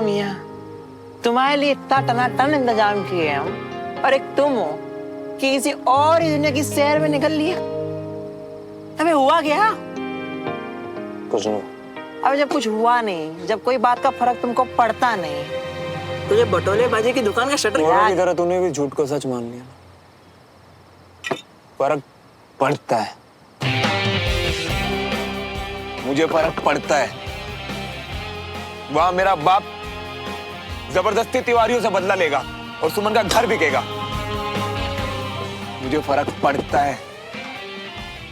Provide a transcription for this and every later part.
मियाँ, तुम्हारे लिए इतना टनाटन इंतजाम किए हम, और एक तुम हो कि किसी और ही दुनिया की सैर में निकल लिया। अबे हुआ क्या? कुछ नहीं। अब जब कुछ हुआ नहीं, जब कोई बात का फर्क तुमको पड़ता नहीं, तुझे बटोलेबाजी की दुकान का शटर की तरह तूने भी झूठ को सच मान लिया। फर्क पड़ता है, मुझे फर्क पड़ता है। वहां मेरा बाप जबरदस्ती तिवारियों से बदला लेगा और सुमन का घर बिकेगा। मुझे फर्क पड़ता है।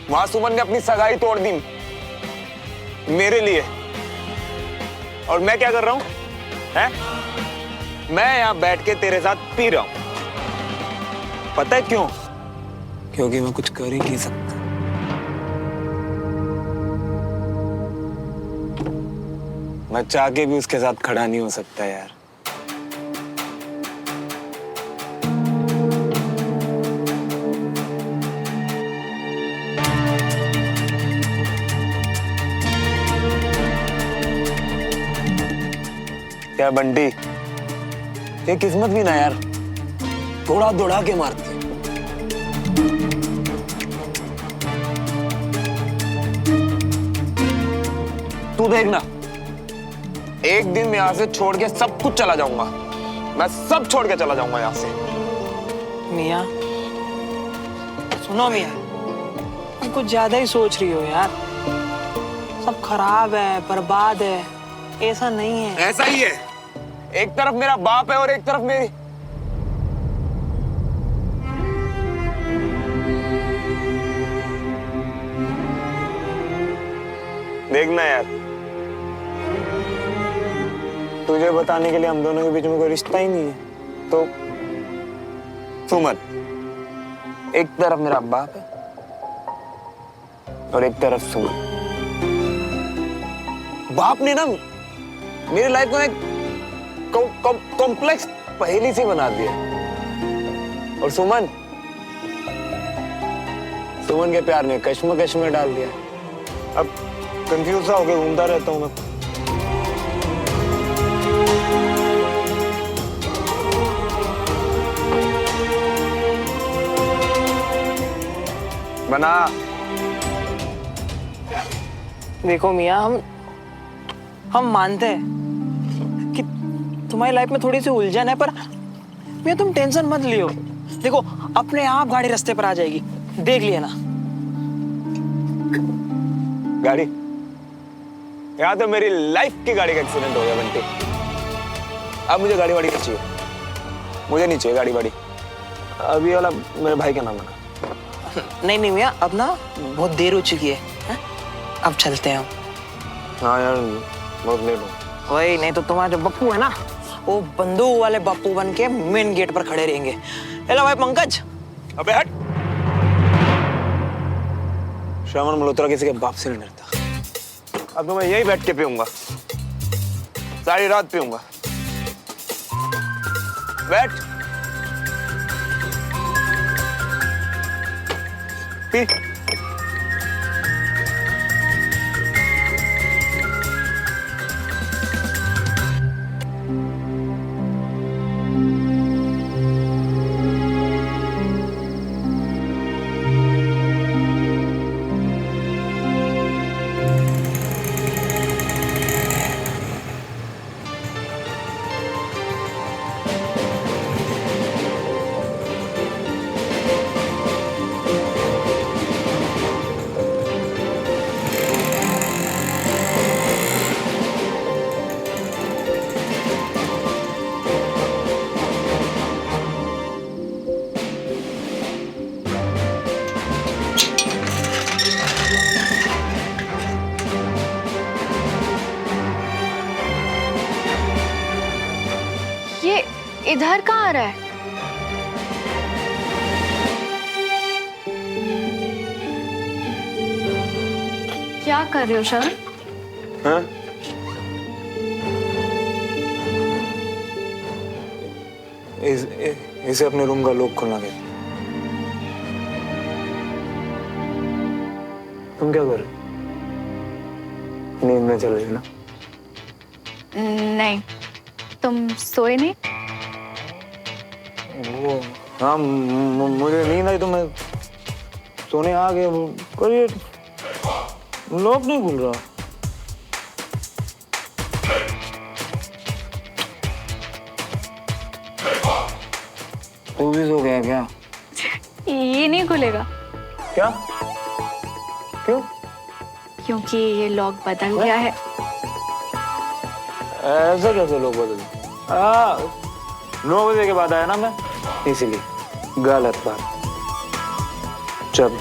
वहां सुमन ने अपनी सगाई तोड़ दी मेरे लिए, और मैं क्या कर रहा हूं? हैं? मैं यहां बैठ के तेरे साथ पी रहा हूं। पता है क्यों? क्योंकि मैं कुछ कर ही नहीं सकता। मैं चाह के भी उसके साथ खड़ा नहीं हो सकता यार। क्या बंटी, ये किस्मत भी ना यार, थोड़ा दौड़ा के मारती है। तू देखना, एक दिन मैं यहां से छोड़ के सब कुछ चला जाऊंगा। मैं सब छोड़ के चला जाऊंगा यहां से। मियाँ सुनो मियाँ, तुम कुछ ज्यादा ही सोच रही हो यार। सब खराब है, बर्बाद है, ऐसा नहीं है। ऐसा ही है। एक तरफ मेरा बाप है और एक तरफ मेरी। देखना यार, तुझे बताने के लिए हम दोनों के बीच में कोई रिश्ता ही नहीं है। तो सुमन, एक तरफ मेरा बाप है और एक तरफ सुमन। बाप ने ना मेरी लाइफ को एक कॉम्प्लेक्स पहेली सी बना दिया, और सुमन के प्यार ने कश्मकश में डाल दिया। अब कंफ्यूज सा होकर घूमता रहता हूं मैं। बना। देखो मियाँ, हम मानते हैं कि तुम्हारी लाइफ में थोड़ी सी उलझन है, पर मियाँ तुम टेंशन मत लियो। देखो अपने आप गाड़ी रास्ते पर आ जाएगी, देख लिया ना। गाड़ी? यहाँ तो मेरी लाइफ की गाड़ी का एक्सीडेंट हो गया बंटी। अब मुझे गाड़ी वाड़ी नहीं चाहिए, मुझे नहीं चाहिए गाड़ी वाड़ी। अब ये वाला मेरे भाई का नाम है। नहीं नहीं मियाँ, अब ना बहुत देर हो चुकी है, अब चलते हैं हम। हाँ यार, बहुत लेट हो। वही, नहीं तो तुम्हारा जो बप्पू है ना, वो बंदूक वाले बप्पू बन के मेन गेट पर खड़े रहेंगे। हेलो भाई पंकज। अबे हट। श्रवण मल्होत्रा किसी के बाप से नहीं डरता। अब तो मैं यही बैठ के पीऊंगा, सारी रात पीऊंगा। बैठ पी। इधर कहाँ आ रहा है? क्या कर रहे हो शरण? हाँ? इसे अपने रूम का लॉक खोलना गया। तुम क्या कर रहे हो? नींद में चल रही हो ना? नहीं, तुम सोए नहीं? वो हाँ, मुझे नींद आई तो मैं सोने आ गया, पर ये लॉक नहीं खुल रहा। तू भी सो गया क्या? ये नहीं खुलेगा क्या? क्यों? क्योंकि ये लॉक बदल गया है। ऐसा कैसे लोग बदल? 9 बजे के बाद आया ना मैं, इसीलिए। गलत बात। चल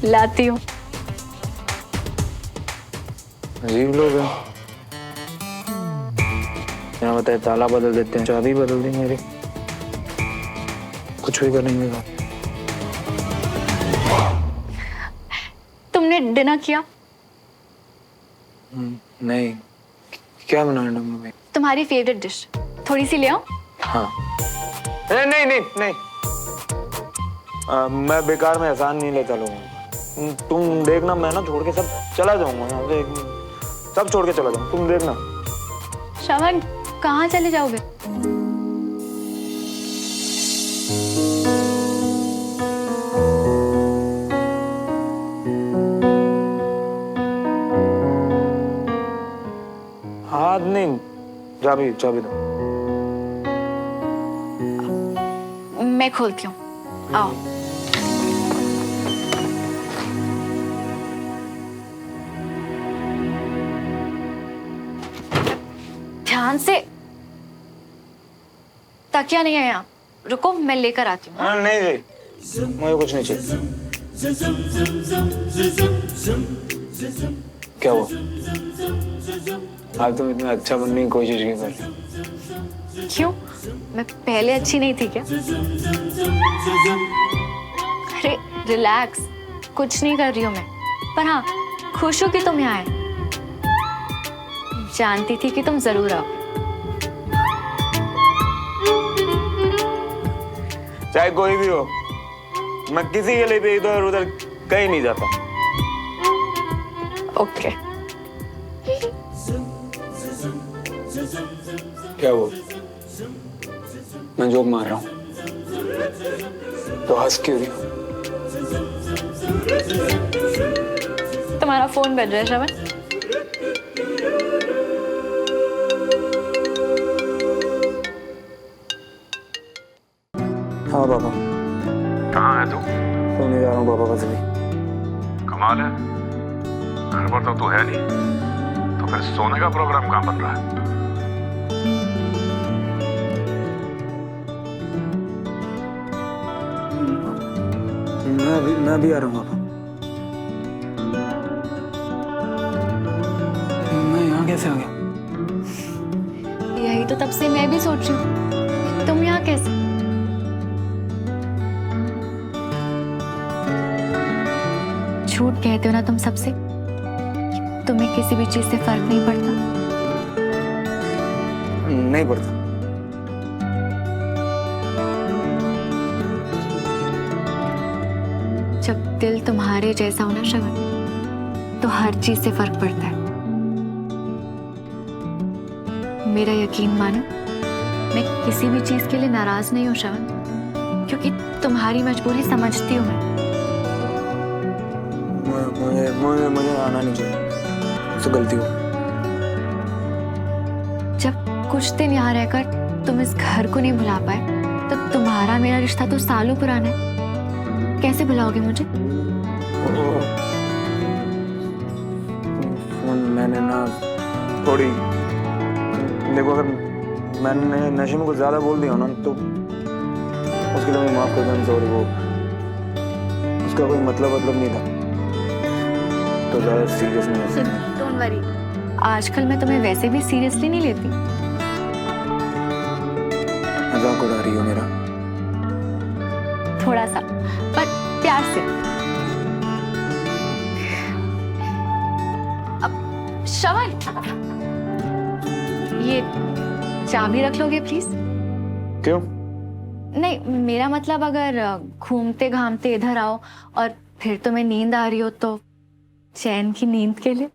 लाती हूँ। अजीब लोग हैं। यहाँ बताए ताला बदल देते हैं, चाबी बदल दी मेरी, कुछ भी करेंगे। तुमने डिनर किया? नहीं। क्या बनाया मम्मी? तुम्हारी फेवरेट डिश थोड़ी सी ले आओ। हाँ। नहीं नहीं नहीं, मैं बेकार में एहसान नहीं लेता लोगों का। तुम देखना, मैं ना छोड़ के सब चला जाऊंगा यहाँ से, सब छोड़ के चला जाऊंगा, तुम देखना। श्रवण, कहाँ चले जाओगे? हाथ नहीं, चाबी चाबी दो। मैं खोलती हूँ, आओ। ध्यान से। तकिया नहीं है यहाँ, रुको मैं लेकर आती हूँ। नहीं जी, मुझे कुछ नहीं चाहिए। क्या हुआ? आज तुम इतना अच्छा बनने की कोशिश क्यों कर रही हो? क्यों? मैं पहले अच्छी नहीं थी क्या? अरे रिलैक्स, कुछ नहीं कर रही हूँ मैं। पर हाँ, खुश हूँ कि तुम यहाँ आए। जानती थी कि तुम जरूर आओगे। चाहे कोई भी हो, मैं किसी के लिए भी इधर उधर कहीं नहीं जाता। ओके। क्या वो? मैं जोक मार रहा हूँ तो हंस क्यों रही हो? तुम्हारा फोन बज रहा है श्रवण। हाँ पापा। कहाँ है तू? सोने जा रहा हूँ पापा, बस भी। कमाल है, घर पर तो तू है नहीं, तो फिर सोने का प्रोग्राम कहाँ बन रहा है? मैं भी आ रहा हूँ पापा। मैं यहाँ कैसे आ गया? यही तो तब से मैं भी सोच रही हूँ, तुम यहाँ कैसे? झूठ कहते हो ना तुम सबसे, तुम्हें किसी भी चीज से फर्क नहीं पड़ता। नहीं पड़ता। जब दिल तुम्हारे जैसा हो ना श्रवण, तो हर चीज से फर्क पड़ता है। मेरा यकीन मानो, मैं किसी भी चीज के लिए नाराज नहीं हूँ श्रवण, क्योंकि तुम्हारी मजबूरी समझती हूँ मैं। मुझे आना नहीं चाहिए, मुझसे गलती हो। जब कुछ दिन यहाँ रहकर तुम इस घर को नहीं भुला पाए, तो तुम्हारा मेरा रिश्ता तो सालों पुराना है। कैसे भुलाओगे मुझे? मैंने ना थोड़ी, देखो अगर मैंने नशे में कुछ ज्यादा बोल दिया ना तो उसके लिए मैं माफ कर दूं। सॉरी, वो उसका कोई मतलब नहीं था, तो ज्यादा सीरियस नहीं है। डोंट वरी, आजकल मैं तुम्हें वैसे भी सीरियसली नहीं लेती। मजाक उड़ा रही हो मेरा? थोड़ा सा, पर प्यार से। अब श्रवण, ये चाबी रख लोगे प्लीज? क्यों? नहीं, मेरा मतलब अगर घूमते घामते इधर आओ और फिर तुम्हें नींद आ रही हो तो चैन की नींद के लिए।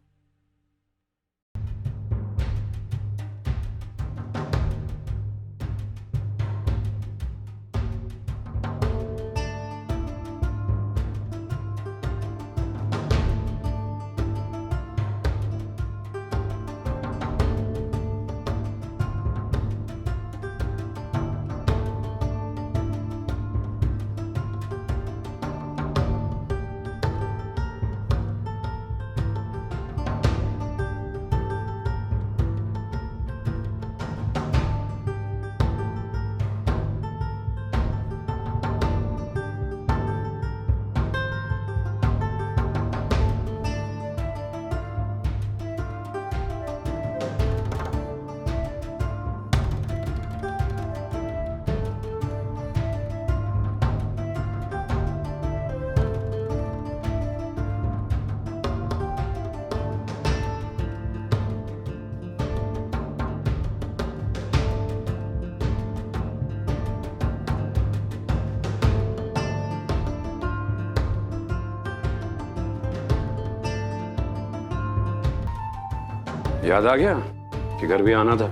याद आ गया कि घर भी आना था?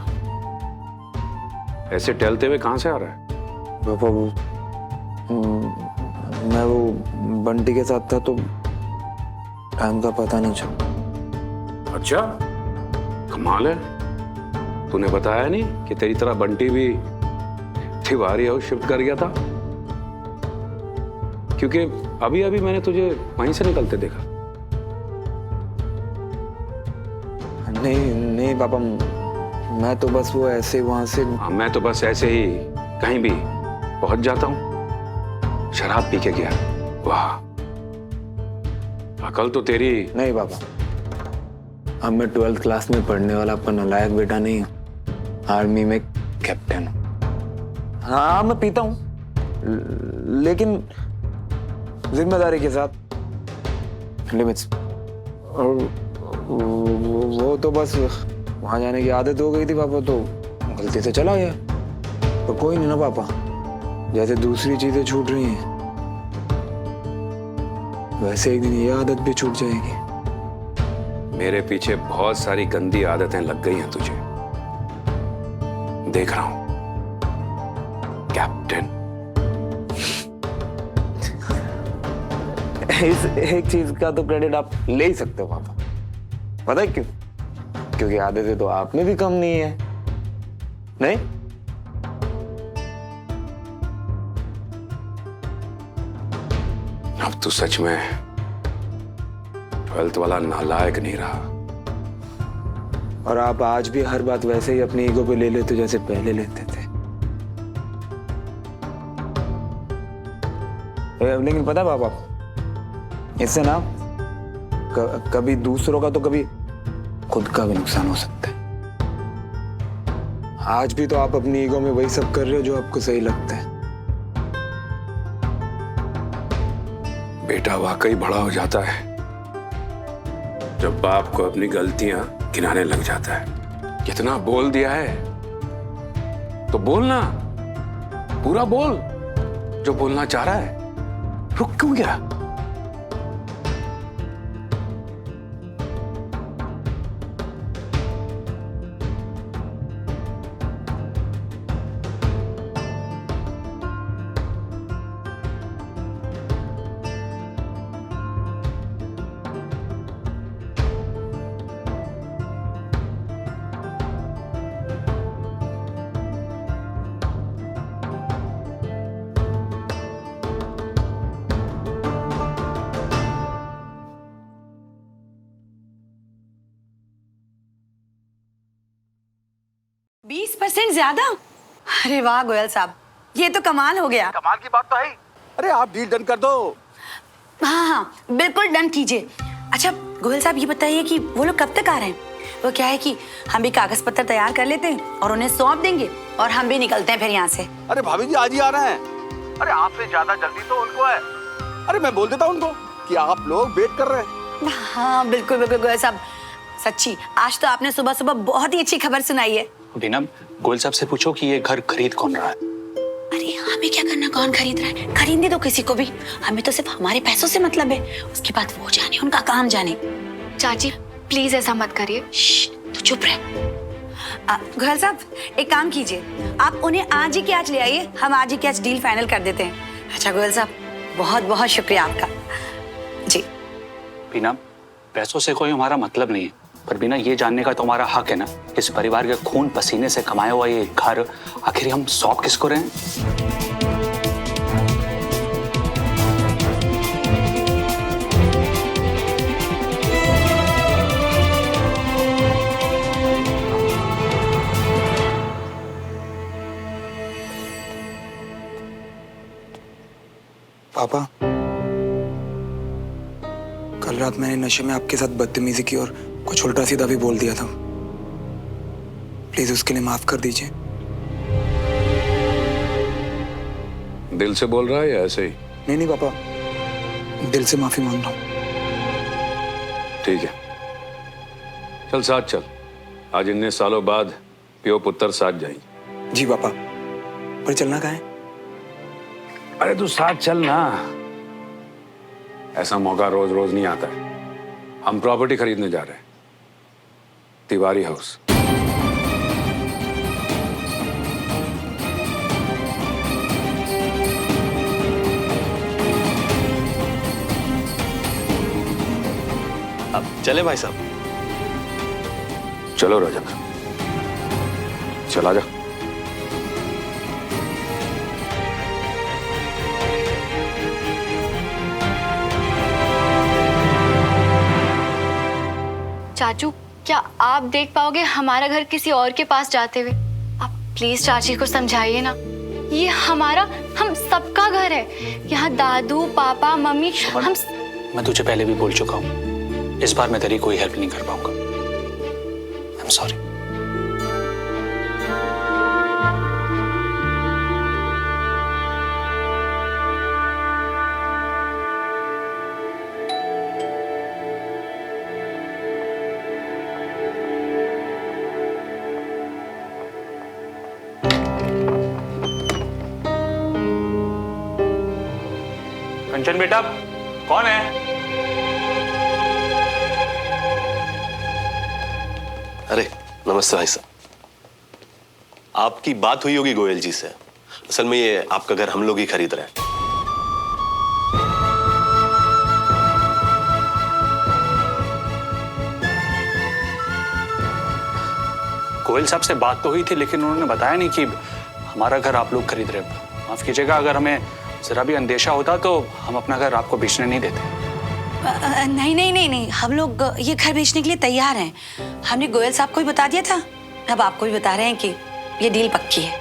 ऐसे टहलते हुए कहां से आ रहा है? पापा मैं वो बंटी के साथ था तो टाइम का पता नहीं चला। अच्छा, कमाल है। तूने बताया नहीं कि तेरी तरह बंटी भी तिवारी हाउस शिफ्ट कर गया था? क्योंकि अभी अभी मैंने तुझे वहीं से निकलते देखा। नहीं पापा, मैं तो बस वो ऐसे वहां से। हाँ, मैं तो बस ऐसे ही कहीं भी पहुंच जाता हूँ। शराब पी के गया। वाह, अकल तो तेरी। नहीं पापा, अब मैं 12th क्लास में पढ़ने वाला अपन नालायक बेटा नहीं हूँ। आर्मी में कैप्टन हूँ। हाँ मैं पीता हूँ, लेकिन जिम्मेदारी के साथ, लिमिट्स। और वो तो बस वहां जाने की आदत हो गई थी पापा, तो गलती से चला गया। पर कोई नहीं ना पापा, जैसे दूसरी चीजें छूट रही हैं वैसे एक दिन ये आदत भी छूट जाएगी। मेरे पीछे बहुत सारी गंदी आदतें लग गई हैं तुझे, देख रहा हूं। कैप्टन। इस एक चीज का तो क्रेडिट आप ले ही सकते हो पापा। पता है क्यों? क्योंकि आदतें तो आप में भी कम नहीं है। नहीं? अब तू सच में 12th वाला नालायक नहीं रहा। और आप आज भी हर बात वैसे ही अपनी ईगो पे ले लेते जैसे पहले लेते थे। लेकिन पता है पापा, इससे ना कभी दूसरों का तो कभी खुद का भी नुकसान हो सकता है। आज भी तो आप अपनी ईगो में वही सब कर रहे हो जो आपको सही लगता है। बेटा वाकई बड़ा हो जाता है जब बाप को अपनी गलतियां गिनाने लग जाता है। कितना बोल दिया है तो बोलना, पूरा बोल जो बोलना चाह रहा है। रुक क्यों गया? बीस % ज्यादा? अरे वाह गोयल साहब, ये तो कमाल हो गया। कमाल की बात तो है। अरे आप डील डन कर दो। हाँ हाँ बिल्कुल डन कीजिए। अच्छा गोयल साहब ये बताइए कि वो लोग कब तक आ रहे हैं? वो क्या है कि हम भी कागज पत्र तैयार कर लेते हैं और उन्हें सौंप देंगे और हम भी निकलते हैं फिर यहाँ से। अरे भाभी जी आज ही आ रहे हैं। अरे आपसे ज्यादा जल्दी तो उनको है। अरे मैं बोल देता हूँ उनको कि आप लोग वेट कर रहे हैं। हाँ बिल्कुल बिल्कुल गोयल साहब, सच्ची आज तो आपने सुबह सुबह बहुत ही अच्छी खबर सुनाई है। बीना, गोयल साहब से पूछो कि ये घर खरीद कौन रहा है। अरे हमें क्या करना, कौन खरीद रहा है? खरीदने दो किसी को भी, हमें तो सिर्फ हमारे पैसों से मतलब है। उसके बाद वो जाने, उनका काम जाने। चाची प्लीज ऐसा मत करिए। तू चुप रह। गोयल साहब एक काम कीजिए, आप उन्हें आज ही के आज ले आइए, हम आज ही के आज डील फाइनल कर देते हैं। अच्छा गोयल साहब बहुत बहुत शुक्रिया आपका। जी बीना, पैसों से कोई हमारा मतलब नहीं है, पर बिना ये जानने का तुम्हारा हक है ना, इस परिवार के खून पसीने से कमाया हुआ ये घर आखिर हम सौंप किसको रहे हैं? पापा कल रात मैंने नशे में आपके साथ बदतमीजी की और कुछ उल्टा सीधा भी बोल दिया था। प्लीज उसके लिए माफ कर दीजिए। दिल से बोल रहा है या ऐसे ही? नहीं पापा, दिल से माफी मांग रहा हूँ। ठीक है, चल साथ चल। आज इतने सालों बाद प्यो पुत्र साथ जाएंगे। जी पापा, पर चलना कहाँ है? अरे तू साथ चल ना, ऐसा मौका रोज रोज नहीं आता है। हम प्रॉपर्टी खरीदने जा रहे हैं। तिवारी हाउस। अब चले भाई साहब। चलो रजत, चला जा। चाचू, क्या आप देख पाओगे हमारा घर किसी और के पास जाते हुए? आप प्लीज चाची को समझाइए ना, ये हमारा, हम सबका घर है। यहाँ दादू, पापा, मम्मी, हम। मैं तुझे पहले भी बोल चुका हूँ, इस बार मैं तेरी कोई हेल्प नहीं कर पाऊंगा। I am sorry. कंचन बेटा, कौन है? अरे नमस्ते भाई साहब। आपकी बात हुई होगी गोयल जी से। असल में ये आपका घर हम लोग ही खरीद रहे हैं। गोयल साहब से बात तो हुई थी, लेकिन उन्होंने बताया नहीं कि हमारा घर आप लोग खरीद रहे हैं। माफ कीजिएगा, अगर हमें जरा भी अंदेशा होता तो हम अपना घर आपको बेचने नहीं देते। नहीं नहीं नहीं नहीं, हम लोग ये घर बेचने के लिए तैयार हैं। हमने गोयल साहब को भी बता दिया था, अब आपको भी बता रहे हैं कि ये डील पक्की है।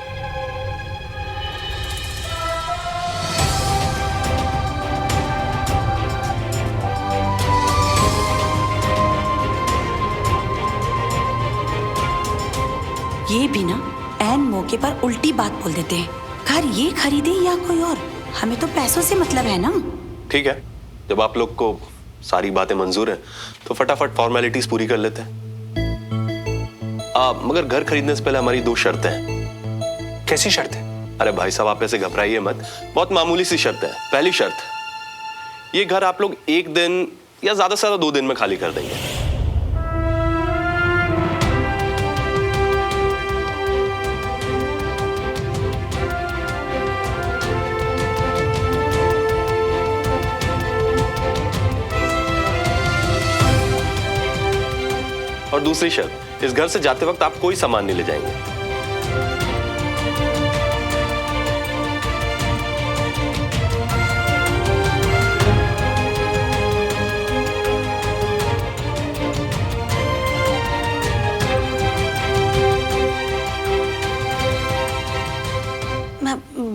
ये भी ना ऐन मौके पर उल्टी बात बोल देते हैं। घर ये खरीदे या कोई और, हमें तो पैसों से मतलब है ना। ठीक है, जब आप लोग को सारी बातें मंजूर हैं तो फटाफट फॉर्मेलिटीज पूरी कर लेते हैं। मगर घर खरीदने से पहले हमारी 2 शर्तें हैं। कैसी शर्त है? अरे भाई साहब, आप ऐसे घबराइए मत, बहुत मामूली सी शर्त है। पहली शर्त, ये घर आप लोग 1 दिन या ज्यादा से ज्यादा 2 दिन में खाली कर देंगे। और दूसरी शर्त, इस घर से जाते वक्त आप कोई सामान नहीं ले जाएंगे।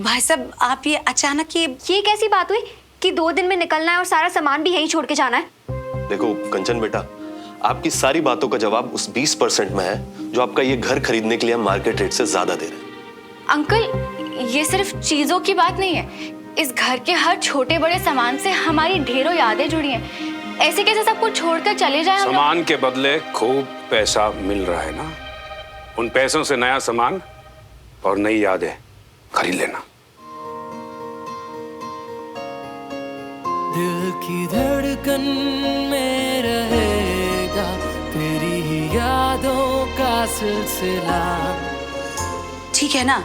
भाई साहब, आप ये अचानक ये कैसी बात हुई कि 2 दिन में निकलना है और सारा सामान भी यहीं छोड़ के जाना है? देखो कंचन बेटा, आपकी सारी बातों का जवाब उस 20% में है जो आपका ये घर खरीदने के लिए हम मार्केट रेट से ज्यादा दे रहे हैं। अंकल, ये सिर्फ चीजों की बात नहीं है, इस घर के हर छोटे बड़े सामान से हमारी ढेरों यादें जुड़ी हैं। ऐसे कैसे सब कुछ छोड़कर चले जाएं हम लोग? सामान के बदले खूब पैसा मिल रहा है ना, उन पैसों से नया सामान और नई यादें खरीद लेना। दिल की धड़कन में रहेगा तेरी ही यादों का सिलसिला। ठीक है ना,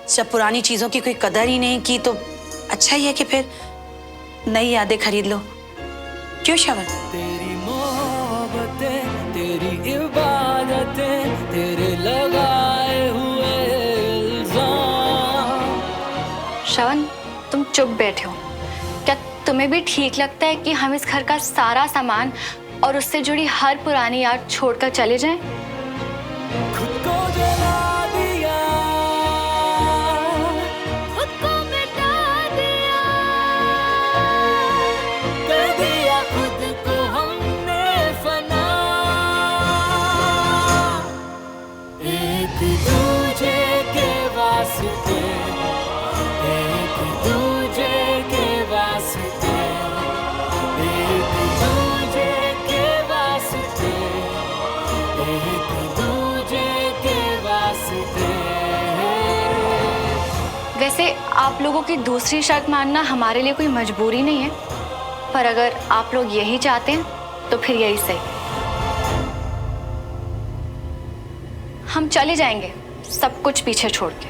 जब पुरानी चीजों की कोई कदर ही नहीं की तो अच्छा ही है कि फिर नई यादें खरीद लो। क्यों श्रवण? तेरी मोहब्बतें, तेरी इबादतें, तेरे लगाए हुए इल्जाम। श्रवण, तुम चुप बैठे हो। क्या तुम्हें भी ठीक लगता है कि हम इस घर का सारा सामान और उससे जुड़ी हर पुरानी याद छोड़कर चले जाएं? खुद को जला दिया, खुद को मिटा दिया, कर दिया खुद को हमने फना। एक दूजे के वास्ते, एक दूजे के वास्ते, एक दूजे के वास्ते, एक दूजे के वास्ते। वैसे आप लोगों की दूसरी शर्त मानना हमारे लिए कोई मजबूरी नहीं है, पर अगर आप लोग यही चाहते हैं तो फिर यही सही। हम चले जाएंगे सब कुछ पीछे छोड़ के।